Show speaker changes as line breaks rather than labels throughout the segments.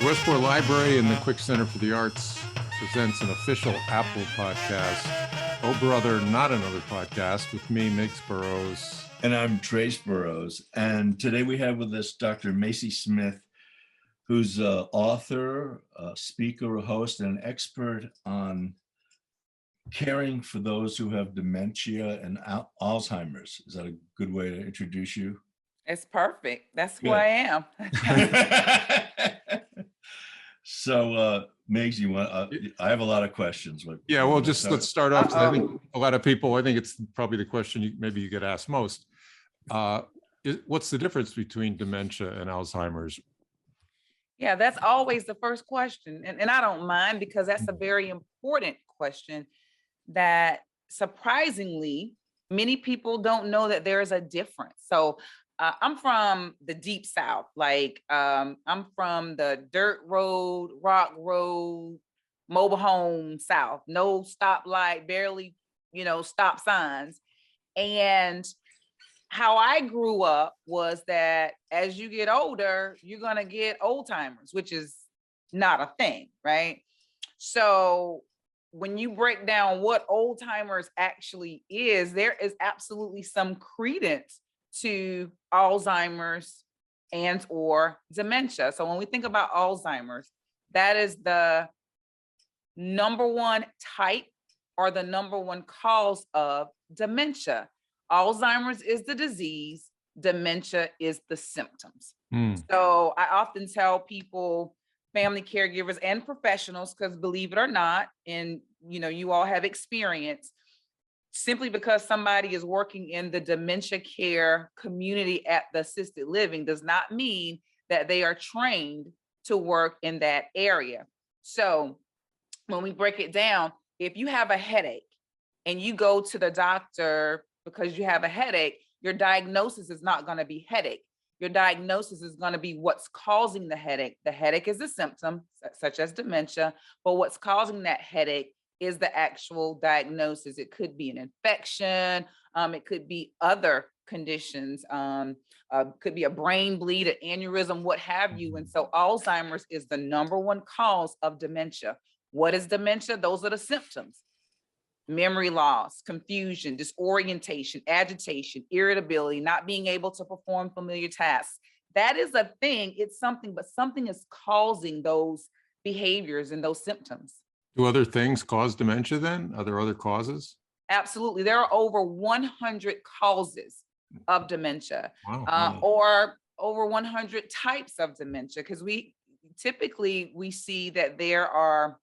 Westport Library and the Quick Center for the Arts presents an official Apple podcast, Oh Brother, Not Another Podcast, with me, Miggs Burrows.
And I'm Trace Burrows. And today we have with us Dr. Macie Smith, who's an author, a speaker, a host, and an expert on caring for those who have dementia and Alzheimer's. Is that a good way to introduce you?
It's perfect. That's who
Good.
I am.
So, Miggs, you want? I have a lot of questions.
Yeah, well, let's start off. I think a lot of people, I think it's probably the question maybe you get asked most. What's the difference between dementia and Alzheimer's?
Yeah, that's always the first question. And I don't mind, because that's a very important question that surprisingly, many people don't know that there is a difference. So I'm from the deep South. I'm from the dirt road, rock road, mobile home South, no stoplight, barely, stop signs. And how I grew up was that as you get older, you're going to get old timers, which is not a thing, right? So when you break down what old timers actually is, there is absolutely some credence to Alzheimer's and or dementia. So when we think about Alzheimer's, that is the number one type or the number one cause of dementia. Alzheimer's is the disease, dementia is the symptoms. So I often tell people, family caregivers and professionals, because believe it or not, and you all have experience, simply because somebody is working in the dementia care community at the assisted living does not mean that they are trained to work in that area. So when we break it down, if you have a headache and you go to the doctor because you have a headache, your diagnosis is not going to be headache. Your diagnosis is going to be what's causing the headache. The headache is a symptom, such as dementia, but what's causing that headache is the actual diagnosis. It could be an infection. It could be other conditions. Could be a brain bleed, an aneurysm, what have you. And so Alzheimer's is the number one cause of dementia. What is dementia? Those are the symptoms. Memory loss, confusion, disorientation, agitation, irritability, not being able to perform familiar tasks. That is a thing. It's something, but something is causing those behaviors and those symptoms.
Do other things cause dementia then? Are there other causes?
Absolutely. There are over 100 causes of dementia.
Wow.
Or over 100 types of dementia, because we typically see that there are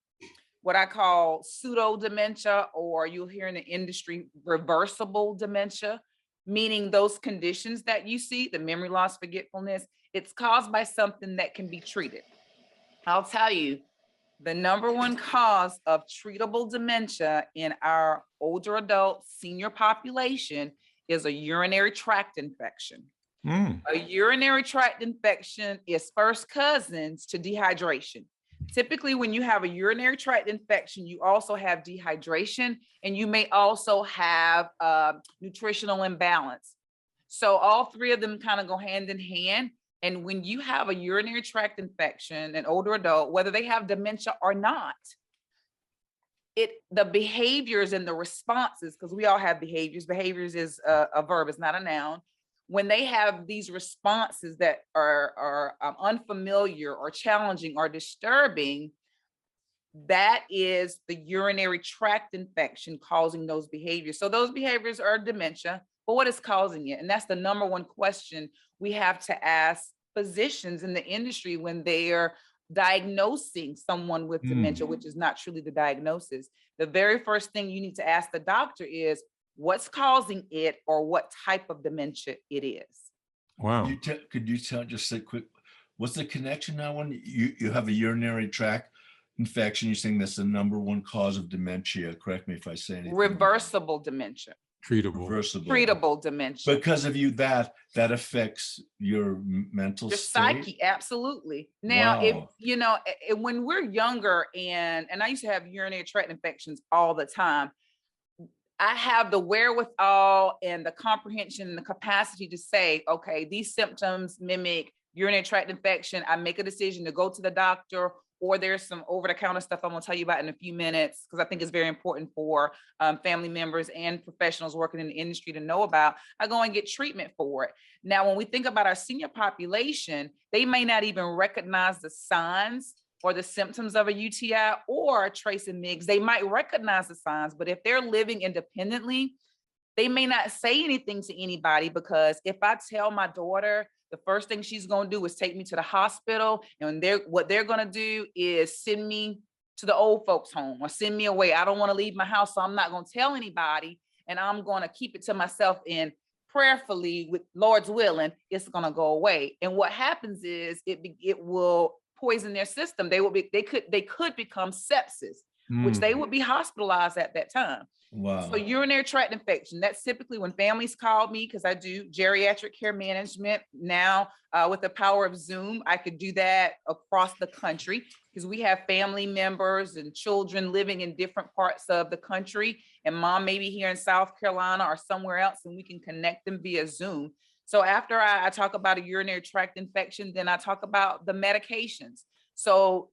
what I call pseudo dementia, or you'll hear in the industry reversible dementia, meaning those conditions that you see, the memory loss, forgetfulness, it's caused by something that can be treated. I'll tell you, the number one cause of treatable dementia in our older adult senior population is a urinary tract infection. A urinary tract infection is first cousins to dehydration. Typically, when you have a urinary tract infection, you also have dehydration, and you may also have nutritional imbalance. So all three of them kind of go hand in hand. And when you have a urinary tract infection, an older adult, whether they have dementia or not, the behaviors and the responses, because we all have behaviors is a verb, it's not a noun. When they have these responses that are unfamiliar or challenging or disturbing, that is the urinary tract infection causing those behaviors. So those behaviors are dementia, but what is causing it? And that's the number one question we have to ask physicians in the industry when they are diagnosing someone with dementia, which is not truly the diagnosis. The very first thing you need to ask the doctor is, what's causing it, or what type of dementia it is.
Wow.
Could you tell, just say quick, what's the connection now when you have a urinary tract infection? You're saying that's the number one cause of dementia. Correct me if I say anything.
Reversible dementia.
Treatable
dementia.
Because of you, that affects your mental
Your
state?
psyche, absolutely. Now,
Wow.
if when we're younger, and I used to have urinary tract infections all the time, I have the wherewithal and the comprehension and the capacity to say, okay, these symptoms mimic urinary tract infection, I make a decision to go to the doctor, or there's some over-the-counter stuff I'm going to tell you about in a few minutes, because I think it's very important for family members and professionals working in the industry to know about. I go and get treatment for it. Now, when we think about our senior population, they may not even recognize the signs or the symptoms of a UTI or Trace and Miggs. They might recognize the signs, but if they're living independently, they may not say anything to anybody, because if I tell my daughter, the first thing she's going to do is take me to the hospital, and what they're going to do is send me to the old folks home or send me away. I don't want to leave my house, so I'm not going to tell anybody, and I'm going to keep it to myself, and prayerfully, with Lord's willing, it's going to go away. And what happens is it will poison their system. They could become sepsis, which they would be hospitalized at that time.
Wow.
So urinary tract infection, that's typically when families call me, because I do geriatric care management now with the power of Zoom. I could do that across the country, because we have family members and children living in different parts of the country, and mom may be here in South Carolina or somewhere else, and we can connect them via Zoom. So after I talk about a urinary tract infection, then I talk about the medications. So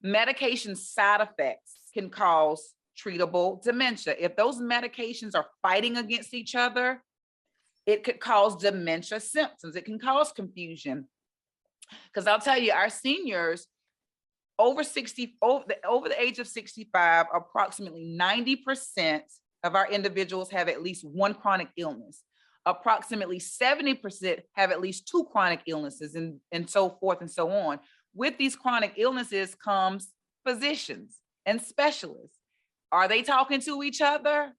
medication side effects can cause treatable dementia. If those medications are fighting against each other, it could cause dementia symptoms. It can cause confusion. Because I'll tell you, our seniors over the age of 65, approximately 90% of our individuals have at least one chronic illness. Approximately 70% have at least two chronic illnesses, and so forth and so on. With these chronic illnesses comes physicians and specialists. Are they talking to each other?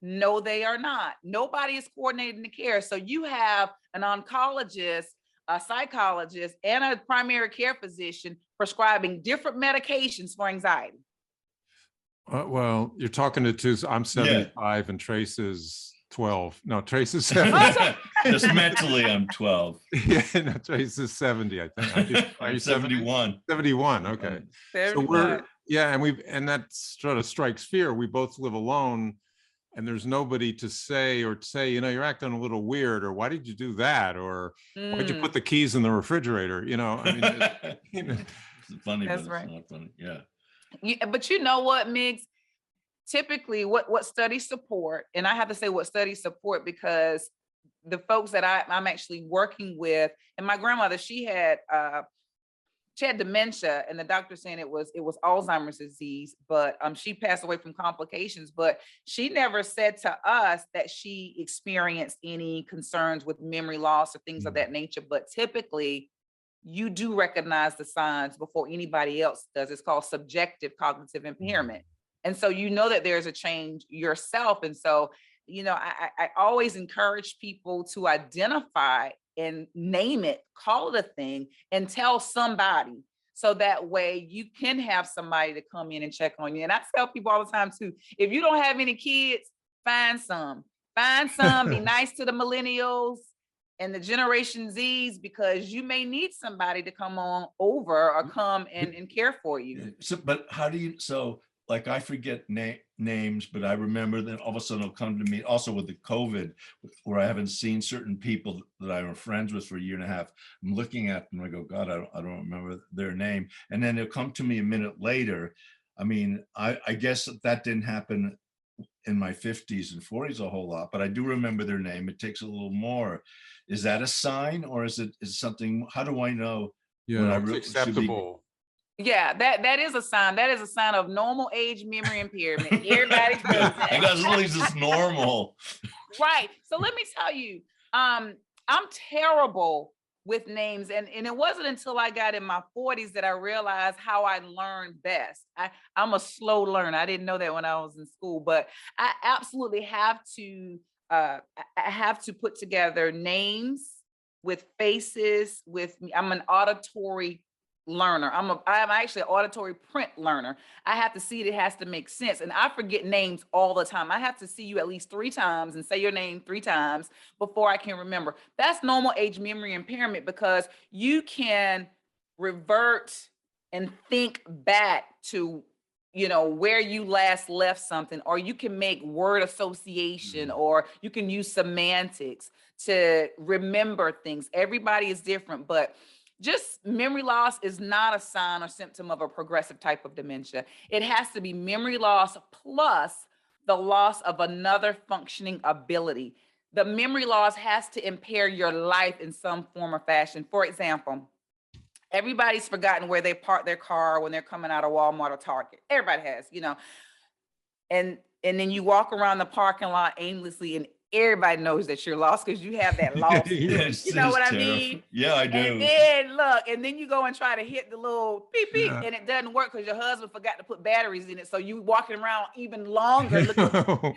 No, they are not. Nobody is coordinating the care. So you have an oncologist, a psychologist, and a primary care physician prescribing different medications for anxiety.
Well, you're talking to two. I'm 75 and Trace is 12. No, Trace is 70.
Just mentally, I'm 12.
Yeah, no, Trace is 70, I think. Are you
71?
71, okay.
75.
So and that sort of strikes fear. We both live alone, and there's nobody to say, you're acting a little weird, or why did you do that? Or why'd you put the keys in the refrigerator? I mean,
It's funny,
That's
but
right.
it's not funny. Yeah.
But you know what, Miggs? Typically, what studies support, and I have to say what studies support, because the folks that I'm actually working with, and my grandmother, she had dementia, and the doctor saying it was Alzheimer's disease, but she passed away from complications. But she never said to us that she experienced any concerns with memory loss or things of that nature. But typically, you do recognize the signs before anybody else does. It's called subjective cognitive impairment. And so you know that there's a change yourself. And so, I always encourage people to identify and name it, call it a thing, and tell somebody. So that way you can have somebody to come in and check on you. And I tell people all the time too, if you don't have any kids, find some, be nice to the millennials and the Generation Zs, because you may need somebody to come on over or come and care for you.
So, but how do you, like I forget names, but I remember that all of a sudden it'll come to me also with the COVID, where I haven't seen certain people that I were friends with for a year and a half. I'm looking at them, I go, God, I don't remember their name. And then they'll come to me a minute later. I mean, I guess that didn't happen in my 50s and 40s a whole lot, but I do remember their name. It takes a little more. Is that a sign, or is something, how do I know?
Yeah, it's acceptable.
Yeah, that is a sign. That is a sign of normal age memory impairment. Everybody's
I guess at least it's normal.
Right. So let me tell you, I'm terrible with names. And it wasn't until I got in my 40s that I realized how I learn best. I'm a slow learner. I didn't know that when I was in school, but I absolutely have to put together names with faces, I'm an auditory learner. I'm actually an auditory print learner. I have to see it has to make sense. And I forget names all the time. I have to see you at least 3 times and say your name 3 times before I can remember. That's normal age memory impairment, because you can revert and think back to, where you last left something, or you can make word association, or you can use semantics to remember things. Everybody is different, but just memory loss is not a sign or symptom of a progressive type of dementia. It has to be memory loss plus the loss of another functioning ability. The memory loss has to impair your life in some form or fashion. For example, everybody's forgotten where they park their car when they're coming out of Walmart or Target. Everybody has, and then you walk around the parking lot aimlessly and everybody knows that you're lost because you have that lost.
Yes,
You know what I
it's
mean?
Yeah, I do.
And then look, and then you go and try to hit the little beep beep,
Yeah.
and it doesn't work because your husband forgot to put batteries in it. So you walking around even longer, looking,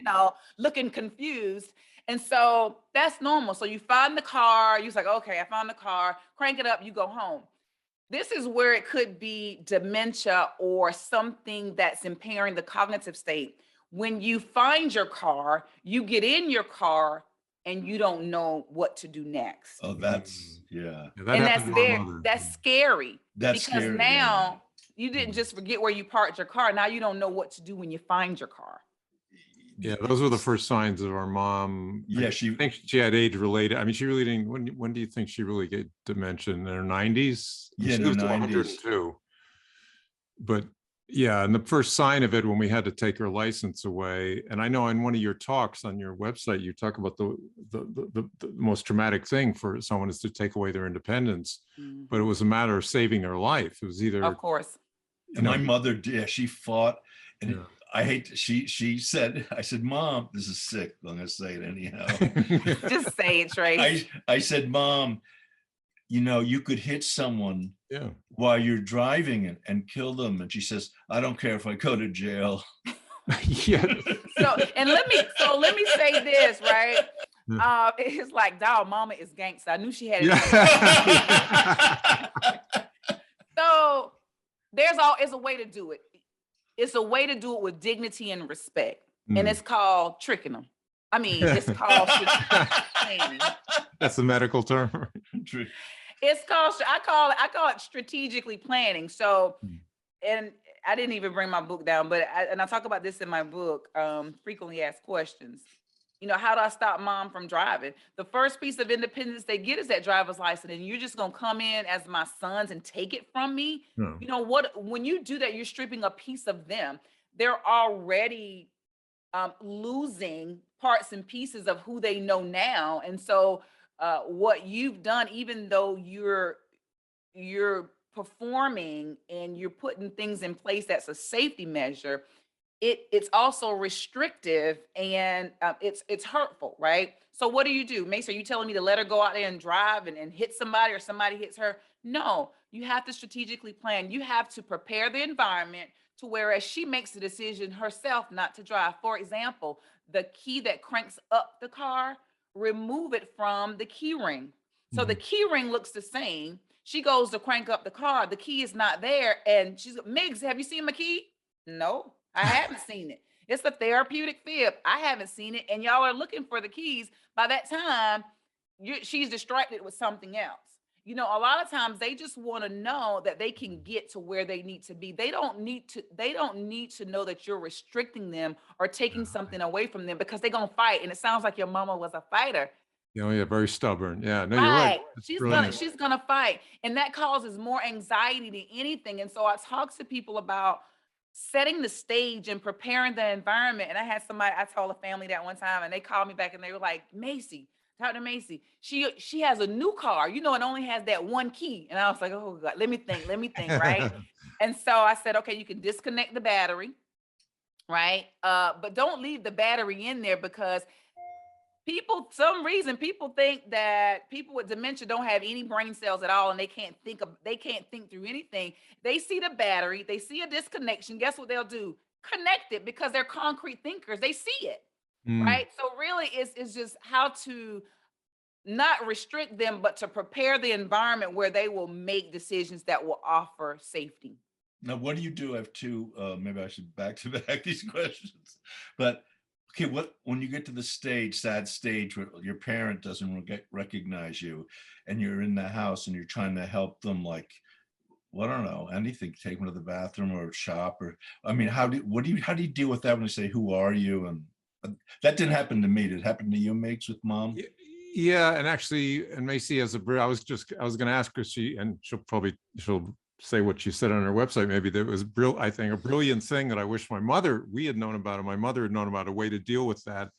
looking confused. And so that's normal. So you find the car, you're like, okay, I found the car, crank it up, you go home. This is where it could be dementia or something that's impairing the cognitive state. When you find your car, you get in your car and you don't know what to do next.
Oh, that's, yeah.
That
And that's scary.
That's
because
scary,
now you didn't just forget where you parked your car. Now you don't know what to do when you find your car.
Yeah, those were the first signs of our mom.
Yeah,
I think she had age related. I mean, she really didn't. When do you think she really get dementia? In her 90s?
Yeah,
she
in her
lived to
90s.
102. But yeah, and the first sign of it when we had to take her license away. And I know in one of your talks on your website, you talk about the most traumatic thing for someone is to take away their independence.
Mm-hmm.
But it was a matter of saving their life. It was either,
of course.
And my mother did. She fought, and
Yeah.
I hate. She said, "I said, Mom, this is sick. I'm gonna say it anyhow."
Just say it, Trace.
I said, Mom, you could hit someone
Yeah.
while you're driving and kill them. And she says, I don't care if I go to jail.
Yeah.
So let me say this, right? It's like, dog, mama is gangster. I knew she had it.
Yeah.
So there's a way to do it. It's a way to do it with dignity and respect. And it's called tricking them. I mean, it's called planning.
That's the medical term.
It's called, I call it strategically planning. So, and I didn't even bring my book down, but I talk about this in my book, frequently asked questions. How do I stop mom from driving? The first piece of independence they get is that driver's license, and you're just gonna come in as my sons and take it from me.
No.
When you do that, you're stripping a piece of them. They're already losing parts and pieces of who they know now. And so what you've done, even though you're performing and you're putting things in place that's a safety measure, it's also restrictive and it's hurtful, right? So what do? Mace, are you telling me to let her go out there and drive and hit somebody or somebody hits her? No, you have to strategically plan. You have to prepare the environment to whereas she makes the decision herself not to drive. For example, the key that cranks up the car, remove it from the key ring. So the key ring looks the same. She goes to crank up the car. The key is not there. And she's, Miggs, have you seen my key? No, I haven't seen it. It's a therapeutic fib. I haven't seen it. And y'all are looking for the keys. By that time, she's distracted with something else. A lot of times they just want to know that they can get to where they need to be. They don't need to know that you're restricting them or taking something away from them because they're going to fight. And it sounds like your mama was a fighter.
Yeah, very stubborn. Yeah, no,
right.
You're right.
She's gonna fight. And that causes more anxiety than anything. And so I talk to people about setting the stage and preparing the environment. And I told a family that one time and they called me back and they were like, Macie, Dr. Macie, she has a new car, it only has that one key. And I was like, oh God, let me think, right? And so I said, okay, you can disconnect the battery, right? But don't leave the battery in there because people think that people with dementia don't have any brain cells at all and they can't think through anything. They see the battery, they see a disconnection. Guess what they'll do? Connect it because they're concrete thinkers. They see it. Right. So really it's just how to not restrict them, but to prepare the environment where they will make decisions that will offer safety.
Now, what do you do? I have two, maybe I should back to back these questions, but okay, when you get to the sad stage where your parent doesn't recognize you and you're in the house and you're trying to help them, like, well, I don't know, anything, take them to the bathroom or shop how do you deal with that when they say, who are you? And that didn't happen to me. Did it happen to you, Miggs, with mom?
Yeah, and actually, and Macie has I was going to ask her, she'll say what she said on her website. Maybe there was I think a brilliant thing that I wish we had known about, and my mother had known about a way to deal with that.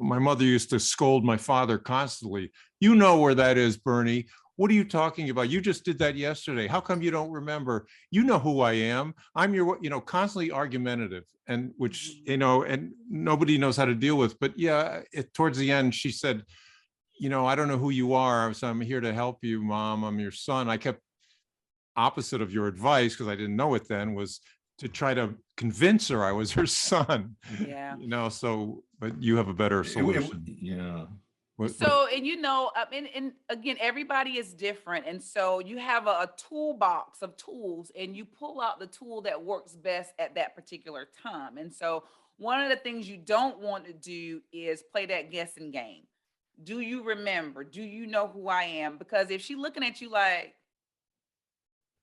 My mother used to scold my father constantly. You know where that is, Bernie. What are you talking about? You just did that yesterday. How come you don't remember? You know who I am. I'm your, constantly argumentative, and which, and nobody knows how to deal with. But yeah, towards the end, she said, I don't know who you are, so I'm here to help you, Mom. I'm your son. I kept opposite of your advice, because I didn't know it then, was to try to convince her I was her son.
Yeah.
But you have a better solution.
Yeah.
So, and again, everybody is different. And so you have a toolbox of tools, and you pull out the tool that works best at that particular time. And so one of the things you don't want to do is play that guessing game. Do you remember? Do you know who I am? Because if she's looking at you like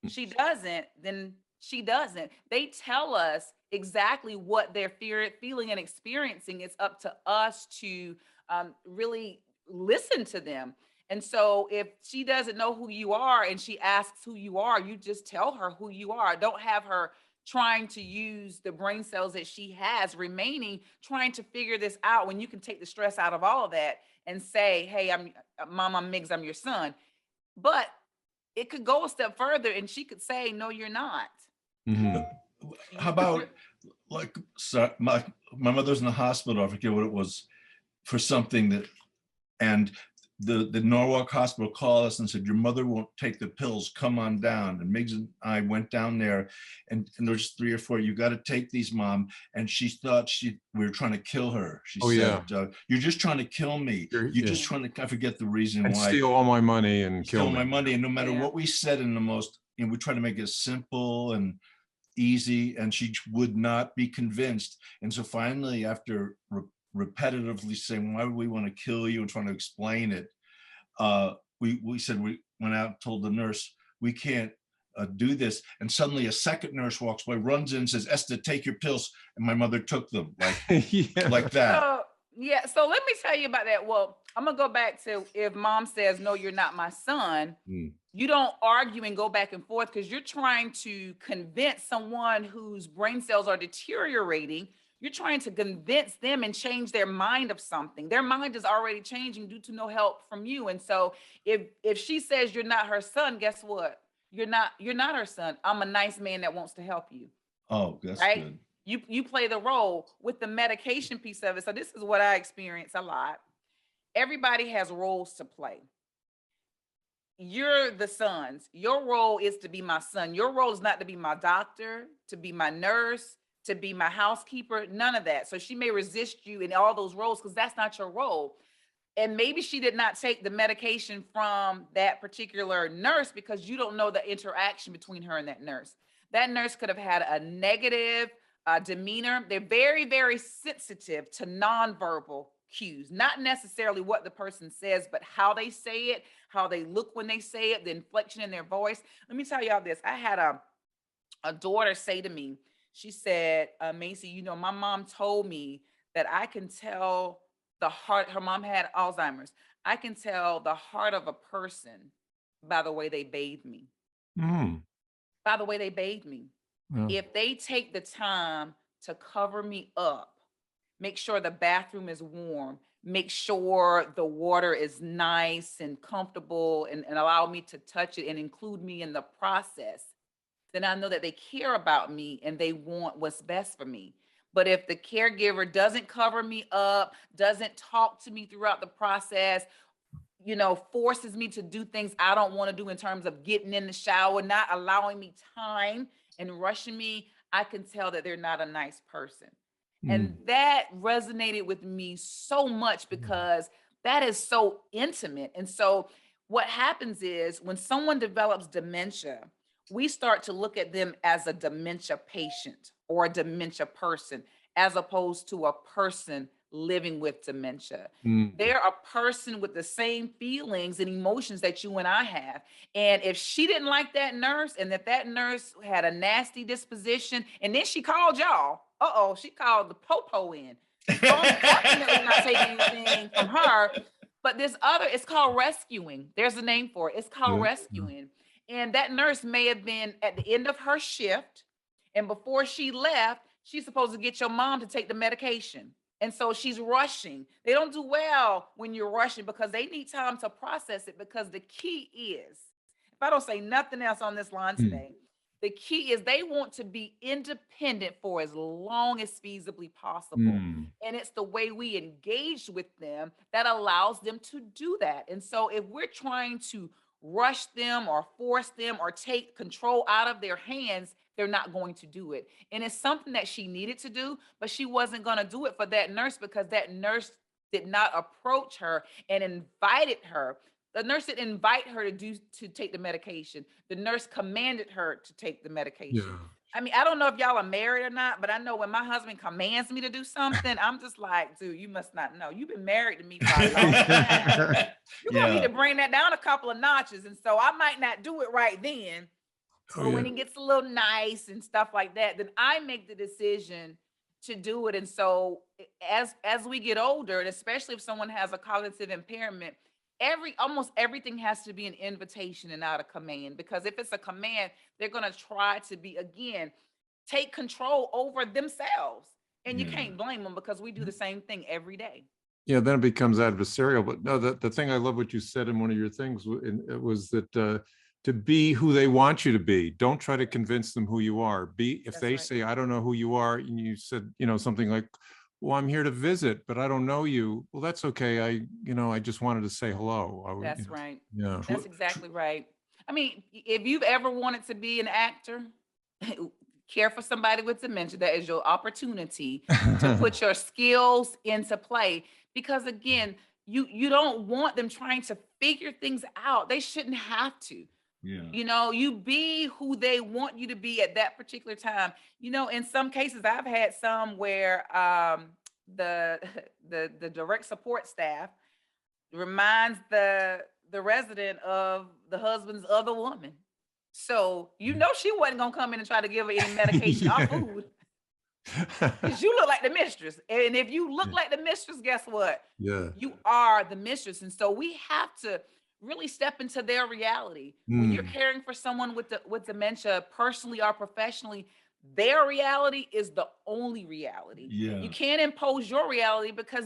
she doesn't, then she doesn't. They tell us exactly what they're feeling and experiencing. It's up to us to really listen to them. And so if she doesn't know who you are and she asks who you are, you just tell her who you are. Don't have her trying to use the brain cells that she has remaining, trying to figure this out, when you can take the stress out of all of that and say, hey, I'm Miggs, I'm your son. But it could go a step further, and she could say, no, you're not.
Mm-hmm. How about, like, so my mother's in the hospital, I forget what it was, for something that, and the Norwalk hospital called us and said, your mother won't take the pills, come on down. And Miggs and I went down there, and there's 3 or 4, you got to take these, Mom. And she thought we were trying to kill her. She said, you're just trying to kill me. You're just trying to, I forget the reason why.
Steal all my money and kill
my money. And no matter what we said in the most, we try to make it simple and easy, and she would not be convinced. And so finally, after repetitively saying, why would we want to kill you, and trying to explain it, we said, we went out and told the nurse, we can't do this. And suddenly a second nurse walks by, runs in and says, Esther, take your pills. And my mother took them, like that.
So let me tell you about that. Well, I'm gonna go back to, if Mom says, no, you're not my son, you don't argue and go back and forth, because you're trying to convince someone whose brain cells are deteriorating. You're trying to convince them and change their mind of something. Their mind is already changing due to no help from you. And so if she says you're not her son, guess what? You're not her son. I'm a nice man that wants to help you.
Oh, that's
right?
Good.
You play the role with the medication piece of it. So this is what I experience a lot. Everybody has roles to play. You're the sons. Your role is to be my son. Your role is not to be my doctor, to be my nurse, to be my housekeeper, none of that. So she may resist you in all those roles, because that's not your role. And maybe she did not take the medication from that particular nurse, because you don't know the interaction between her and that nurse. That nurse could have had a negative demeanor. They're very, very sensitive to nonverbal cues, not necessarily what the person says, but how they say it, how they look when they say it, the inflection in their voice. Let me tell y'all this. I had a daughter say to me, she said, Macie, my mom told me that I can tell the heart. Her mom had Alzheimer's. I can tell the heart of a person by the way they bathe me. By the way they bathe me. If they take the time to cover me up, make sure the bathroom is warm, make sure the water is nice and comfortable, and allow me to touch it and include me in the process, then I know that they care about me and they want what's best for me. But if the caregiver doesn't cover me up, doesn't talk to me throughout the process, forces me to do things I don't want to do in terms of getting in the shower, not allowing me time and rushing me, I can tell that they're not a nice person. And that resonated with me so much, because that is so intimate. And so what happens is, when someone develops dementia, we start to look at them as a dementia patient or a dementia person, as opposed to a person living with dementia. They're a person with the same feelings and emotions that you and I have. And if she didn't like that nurse, and that nurse had a nasty disposition, and then she called y'all, she called the popo in. So I'm definitely not taking anything from her. But this other, it's called rescuing. There's a name for it. It's called
Yeah.
rescuing. And that nurse may have been at the end of her shift. And before she left, she's supposed to get your mom to take the medication. And so she's rushing. They don't do well when you're rushing because they need time to process it. Because the key is, if I don't say nothing else on this line today, the key is they want to be independent for as long as feasibly possible. And it's the way we engage with them that allows them to do that. And so if we're trying to rush them or force them or take control out of their hands, they're not going to do it. And it's something that she needed to do, but she wasn't going to do it for that nurse because that nurse did not approach her and invited her. The nurse didn't invite her to take the medication. The nurse commanded her to take the medication.
Yeah.
I mean, I don't know if y'all are married or not, but I know when my husband commands me to do something, I'm just like, dude, you must not know. You've been married to me for a long time. You're going to need to bring that down a couple of notches. And so I might not do it right then. But when it gets a little nice and stuff like that, then I make the decision to do it. And so as we get older, and especially if someone has a cognitive impairment, almost everything has to be an invitation and not a command. Because if it's a command, they're going to try to take control over themselves. And you can't blame them because we do the same thing every day.
Yeah, then it becomes adversarial. But no, the thing I love what you said in one of your things was that to be who they want you to be. Don't try to convince them who you are. If they say, I don't know who you are, and you said, something like, well, I'm here to visit, but I don't know you. Well, that's okay. I just wanted to say hello.
That's right.
Yeah.
That's exactly right. I mean, if you've ever wanted to be an actor, care for somebody with dementia, that is your opportunity to put your skills into play. Because again, you don't want them trying to figure things out. They shouldn't have to. Yeah. You be who they want you to be at that particular time. In some cases, I've had some where the direct support staff reminds the resident of the husband's other woman. So she wasn't gonna come in and try to give her any medication or food. Because you look like the mistress. And if you look like the mistress, guess what?
Yeah.
You are the mistress. And so we have to really step into their reality. When you're caring for someone with dementia, personally or professionally, their reality is the only reality.
Yeah.
You can't impose your reality because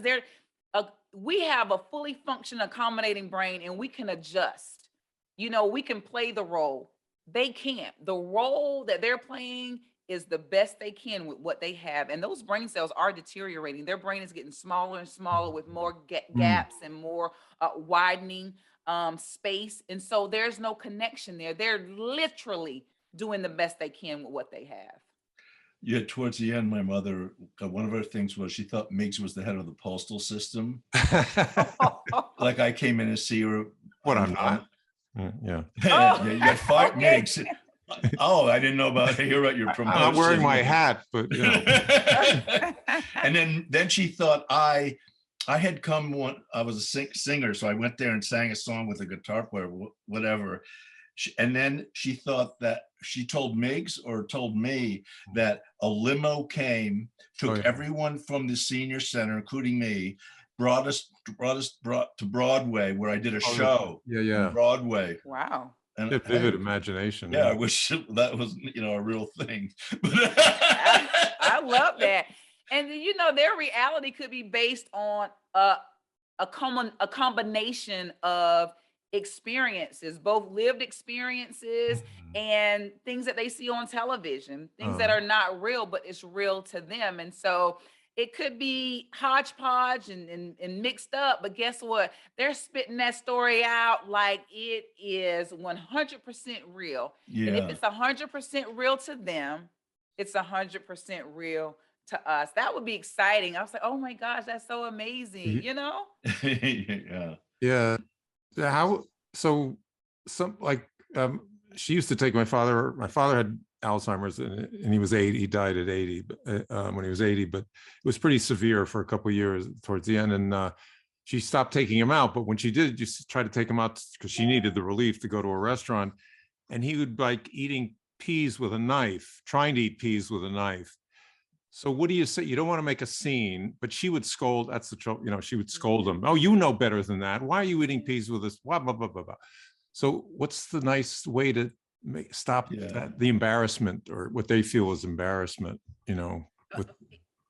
we have a fully functioning, accommodating brain, and we can adjust. We can play the role. They can't. The role that they're playing is the best they can with what they have. And those brain cells are deteriorating. Their brain is getting smaller and smaller with more gaps and more widening space. And so there's no connection there. They're literally doing the best they can with what they have.
Yeah, towards the end, my mother, one of her things was she thought Miggs was the head of the postal system. Like I came in to see her.
What I'm not. Yeah.
Yeah, you got fired, Miggs. Oh, I didn't know about you're right. You're promotion.
I'm not wearing my hat, but
And then she thought I had come I was a singer, so I went there and sang a song with a guitar player, whatever. And then she thought that she told Miggs or told me that a limo came, took everyone from the senior center, including me, brought to Broadway, where I did a show.
Yeah.
Broadway.
Wow.
And
vivid imagination.
Yeah, I wish that was a real thing.
I love that. And their reality could be based on a combination of experiences, both lived experiences and things that they see on television, things that are not real, but it's real to them. And so it could be hodgepodge and mixed up, but guess what? They're spitting that story out like it is 100% real.
Yeah.
And if it's 100% real to them, it's 100% real to us. That would be exciting. I was like, oh my gosh, that's so amazing,
Yeah.
She used to take my father had Alzheimer's and he was 80. He died at 80 when he was 80, but it was pretty severe for a couple of years towards the end. And she stopped taking him out. But when she did, just try to take him out because she needed the relief to go to a restaurant. And he would like eating peas with a knife, trying to eat peas with a knife. So what do you say? You don't want to make a scene, but she would scold. That's the trouble. You know, she would scold him. Oh, you know better than that. Why are you eating peas with this? Blah, blah, blah, blah, blah. So what's the nice way to stop that, the embarrassment, or what they feel is embarrassment, you know, with.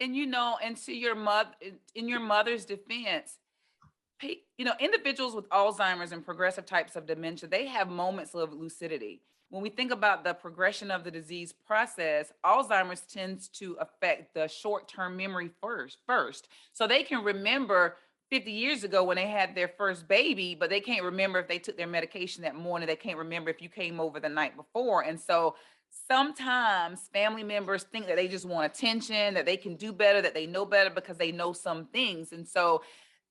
And, you know, and to your mother, in your mother's defense, you know, individuals with Alzheimer's and progressive types of dementia, they have moments of lucidity. When we think about the progression of the disease process, Alzheimer's tends to affect the short-term memory first. So they can remember 50 years ago when they had their first baby, but they can't remember if they took their medication that morning. They can't remember if you came over the night before. And so sometimes family members think that they just want attention, that they can do better, that they know better because they know some things. And so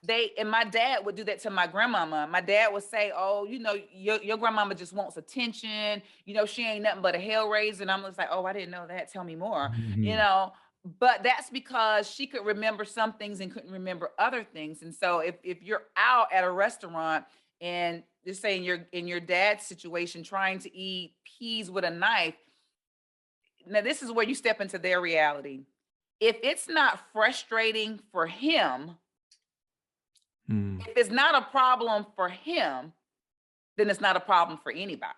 and my dad would do that to my grandmama. My dad would say, oh, you know, your grandmama just wants attention. You know, she ain't nothing but a hell raiser. And I'm just like, oh, I didn't know that. Tell me more, you know. But that's because she could remember some things and couldn't remember other things. And so if you're out at a restaurant and just saying you're in your dad's situation trying to eat peas with a knife, now this is where you step into their reality. If it's not frustrating for him, if it's not a problem for him, then it's not a problem for anybody,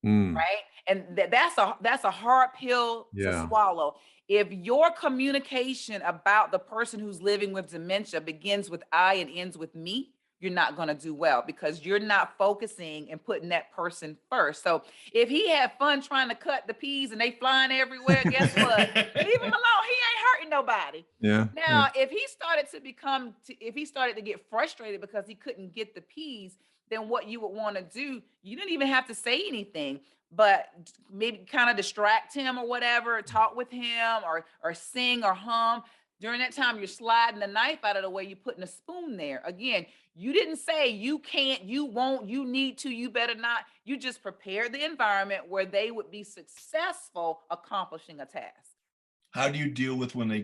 right? And that's a hard pill to swallow. If your communication about the person who's living with dementia begins with I and ends with me, you're not going to do well because you're not focusing and putting that person first. So if he had fun trying to cut the peas and they flying everywhere, guess what? Leave him alone. He ain't hurting nobody.
Yeah.
Now, if he started to get frustrated because he couldn't get the peas, then what you would want to do, you didn't even have to say anything, but maybe kind of distract him or whatever, talk with him or sing or hum. During that time, you're sliding the knife out of the way, you're putting a spoon there. Again, you didn't say you can't, you won't, you need to, you better not. You just prepared the environment where they would be successful accomplishing a task.
How do you deal with when they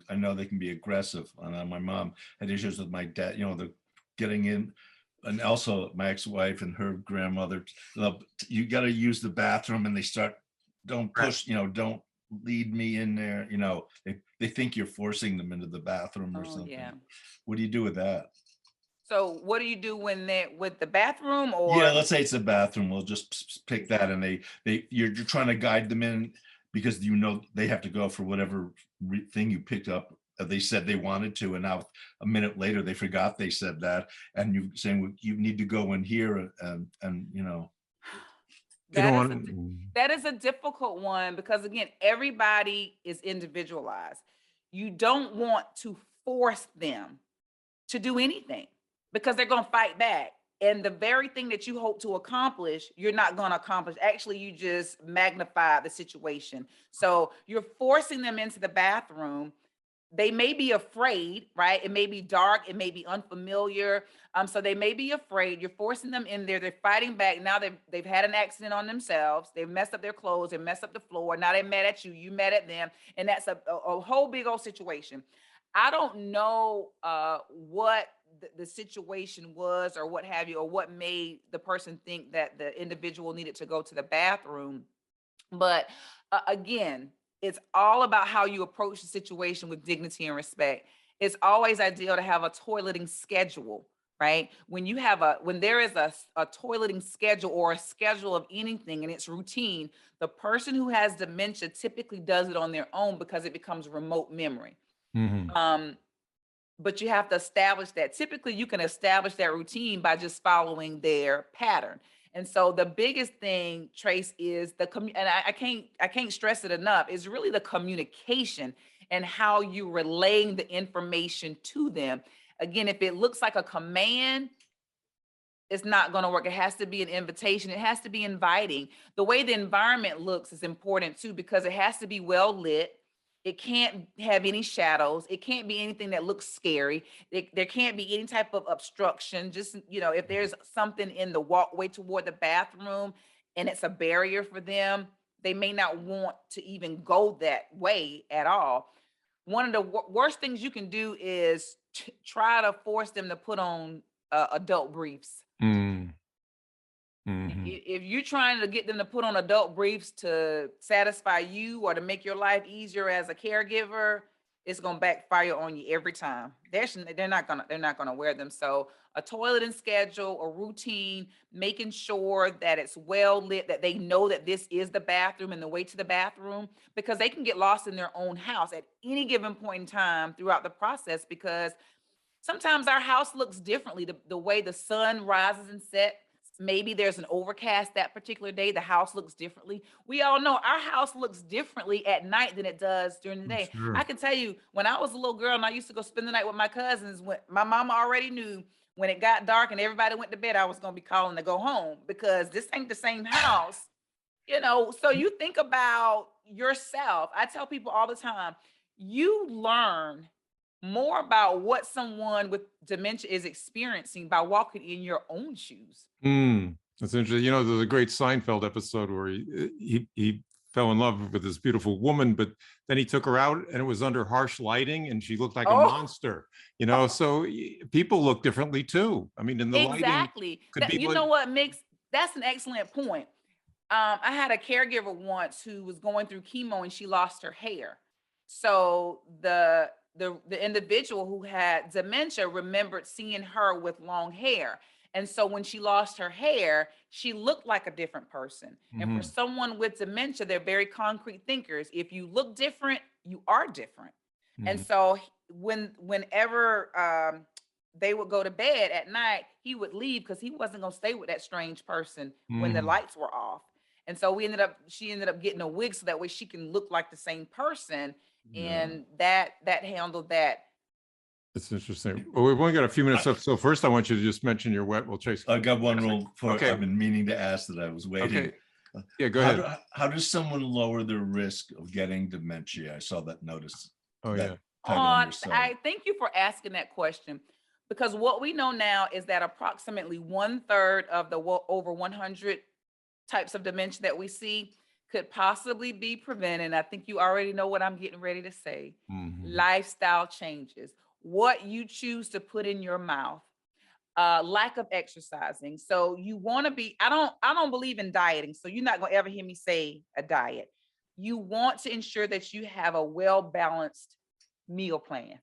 I know they can be aggressive. And my mom had issues with my dad, you know, the getting in. And also my ex-wife and her grandmother, you got to use the bathroom and they start, don't push, you know, don't lead me in there. You know, they think you're forcing them into the bathroom or something. Yeah. What do you do with that?
So what do you do when they're with the bathroom or?
Yeah, let's say it's a bathroom. We'll just pick that and you're trying to guide them in because you know they have to go for whatever thing you picked up. They said they wanted to, and now a minute later they forgot they said that, and you're saying, well, you need to go in here and you know.
That is a difficult one because again, everybody is individualized. You don't want to force them to do anything because they're going to fight back. And the very thing that you hope to accomplish, you're not going to accomplish. Actually, you just magnify the situation. So you're forcing them into the bathroom. They may be afraid, right? It may be dark. It may be unfamiliar. So they may be afraid. You're forcing them in there. They're fighting back. Now they've had an accident on themselves. They've messed up their clothes. They messed up the floor. Now they're mad at you. You mad at them. And that's a whole big old situation. I don't know what the situation was or what have you, or what made the person think that the individual needed to go to the bathroom. But again, it's all about how you approach the situation with dignity and respect. It's always ideal to have a toileting schedule, right? When there is a toileting schedule or a schedule of anything and it's routine, the person who has dementia typically does it on their own because it becomes remote memory. But you have to establish that. Typically, you can establish that routine by just following their pattern. And so the biggest thing, Trace, is and I can't stress it enough, is really the communication and how you relaying the information to them. Again, if it looks like a command, it's not going to work. It has to be an invitation. It has to be inviting. The way the environment looks is important too, because it has to be well lit. It can't have any shadows. It can't be anything that looks scary. There can't be any type of obstruction. Just, you know, if there's something in the walkway toward the bathroom and it's a barrier for them, they may not want to even go that way at all. One of the worst things you can do is try to force them to put on adult briefs. If you're trying to get them to put on adult briefs to satisfy you or to make your life easier as a caregiver, it's going to backfire on you every time. They're not going to wear them. So a toileting schedule, a routine, making sure that it's well lit, that they know that this is the bathroom and the way to the bathroom, because they can get lost in their own house at any given point in time throughout the process, because sometimes our house looks differently. The way the sun rises and sets, maybe there's an overcast that particular day, the house looks differently. We all know our house looks differently at night than it does during the day.
Sure.
I can tell you, when I was a little girl and I used to go spend the night with my cousins, when my mama already knew when it got dark and everybody went to bed, I was going to be calling to go home, because this ain't the same house. So you think about yourself. I tell people all the time, you learn more about what someone with dementia is experiencing by walking in your own shoes.
That's interesting. There's a great Seinfeld episode where he fell in love with this beautiful woman, but then he took her out and it was under harsh lighting and she looked like a monster. So people look differently too. I mean, in the lighting could be.
You know what, Mix? That's an excellent point. I had a caregiver once who was going through chemo and she lost her hair. So the individual who had dementia remembered seeing her with long hair. And so when she lost her hair, she looked like a different person. And for someone with dementia, they're very concrete thinkers. If you look different, you are different. And so whenever they would go to bed at night, he would leave because he wasn't going to stay with that strange person when the lights were off. And so she ended up getting a wig so that way she can look like the same person. And that handled that.
That's interesting. Well, we've only got a few minutes left. So first I want you to just mention your wet. Well, Trace.
I got one rule for
Okay.
I've been meaning to ask that I was waiting.
Okay. Yeah, go ahead.
How does someone lower their risk of getting dementia? I saw that notice.
Oh,
that
yeah.
title on your site.
I thank you for asking that question, because what we know now is that approximately 1/3 of the over 100 types of dementia that we see could possibly be prevented. I think you already know what I'm getting ready to say. Lifestyle changes, what you choose to put in your mouth, lack of exercising. So you want to be, I don't believe in dieting. So you're not going to ever hear me say a diet. You want to ensure that you have a well-balanced meal plan.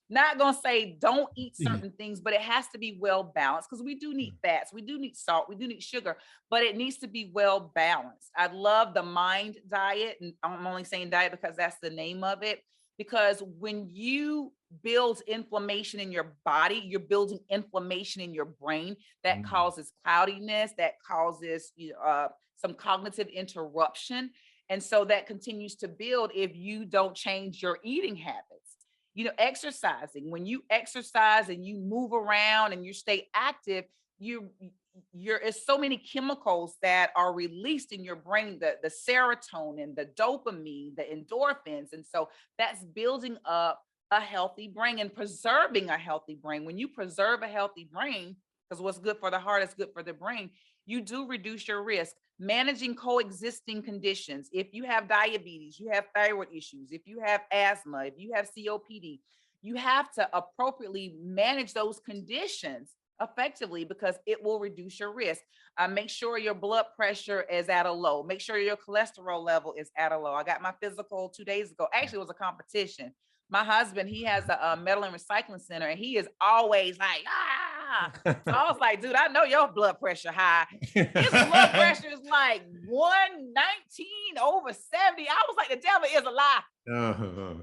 Not gonna say don't eat certain things, but it has to be well balanced, because we do need fats, we do need salt, we do need sugar, but it needs to be well balanced. I love the mind diet, and I'm only saying diet because that's the name of it, because when you build inflammation in your body, you're building inflammation in your brain that causes cloudiness, that causes some cognitive interruption. And so that continues to build if you don't change your eating habits. Exercising, when you exercise and you move around and you stay active, it's so many chemicals that are released in your brain, the serotonin, the dopamine, the endorphins. And so that's building up a healthy brain and preserving a healthy brain. When you preserve a healthy brain, because what's good for the heart is good for the brain, you do reduce your risk. Managing coexisting conditions. If you have diabetes, you have thyroid issues, if you have asthma, if you have COPD, you have to appropriately manage those conditions effectively, because it will reduce your risk. Make sure your blood pressure is at a low. Make sure your cholesterol level is at a low. I got my physical 2 days ago. Actually, it was a competition. My husband, he has a metal and recycling center, and he is always like, So I was like, dude, I know your blood pressure high. His blood pressure is like 119/70. I was like, the devil is a lie.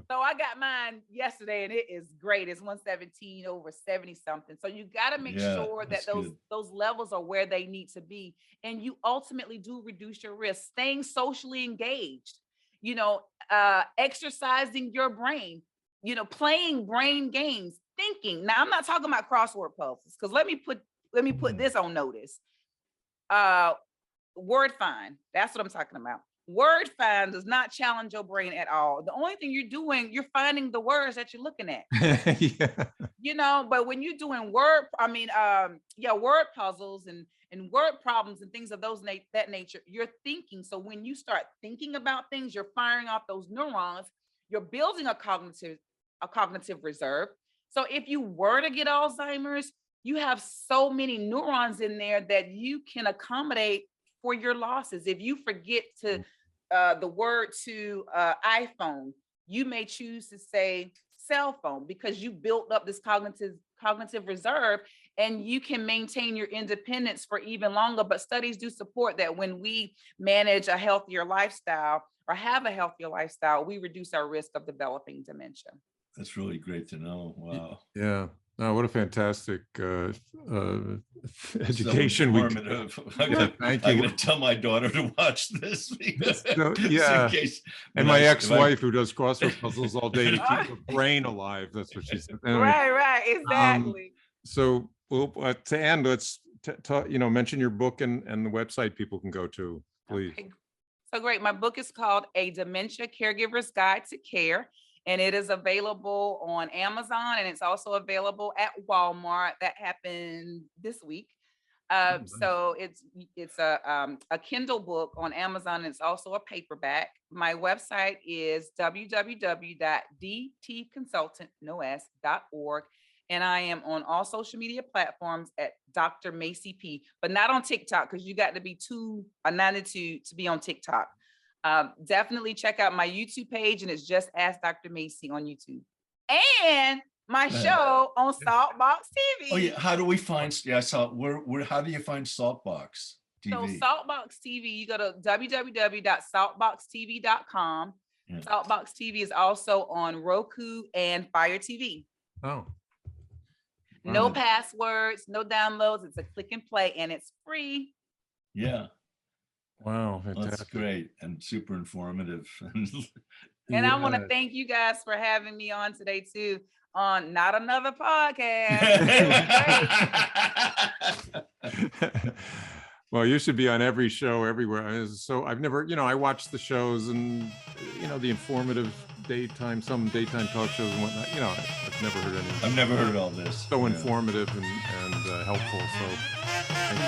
So I got mine yesterday, and it is great. It's 117/70 something. So you got to make sure that those levels are where they need to be. And you ultimately do reduce your risk. Staying socially engaged, exercising your brain, playing brain games, thinking. Now, I'm not talking about crossword puzzles, because let me put this on notice. Word find, that's what I'm talking about. Word find does not challenge your brain at all. The only thing you're doing, you're finding the words that you're looking at. But when you're doing word puzzles and word problems and things of that nature, you're thinking. So when you start thinking about things, you're firing off those neurons, you're building a cognitive reserve. So if you were to get Alzheimer's, you have so many neurons in there that you can accommodate for your losses. If you forget to the word to iPhone, you may choose to say cell phone because you built up this cognitive reserve, and you can maintain your independence for even longer. But studies do support that when we manage a healthier lifestyle or have a healthier lifestyle, we reduce our risk of developing dementia.
That's really great to know. Wow.
Yeah. No, what a fantastic education.
So informative. I'm going to tell my daughter to watch this.
Yeah. And my ex-wife who does crossword puzzles all day to keep her brain alive. That's what she said. Anyway,
right. Exactly.
So to end, let's mention your book and the website people can go to, please.
Okay. So great. My book is called A Dementia Caregiver's Guide to Care, and it is available on Amazon, and it's also available at Walmart. That happened this week.
Nice.
So it's a Kindle book on Amazon. It's also a paperback. My website is www.dtconsultant.org. And I am on all social media platforms at Dr. Macie P, but not on TikTok because you got to be too anointed to be on TikTok. Definitely check out my YouTube page, and it's just Ask Dr. Macie on YouTube. And my show on Saltbox TV.
Oh yeah, how do we find? Yeah, I saw. Where? How do you find Saltbox TV?
So Saltbox TV, you go to www.saltboxtv.com. Yeah. Saltbox TV is also on Roku and Fire TV.
Oh.
No passwords, no downloads. It's a click and play, and it's free.
Yeah.
Wow, fantastic.
That's great and super informative.
And I want to thank you guys for having me on today too, on Not Another Podcast.
Well, you should be on every show everywhere. So I've never, I watch the shows and, the informative some daytime talk shows and whatnot. I've never heard any.
I've never heard all this.
So informative and helpful. So thank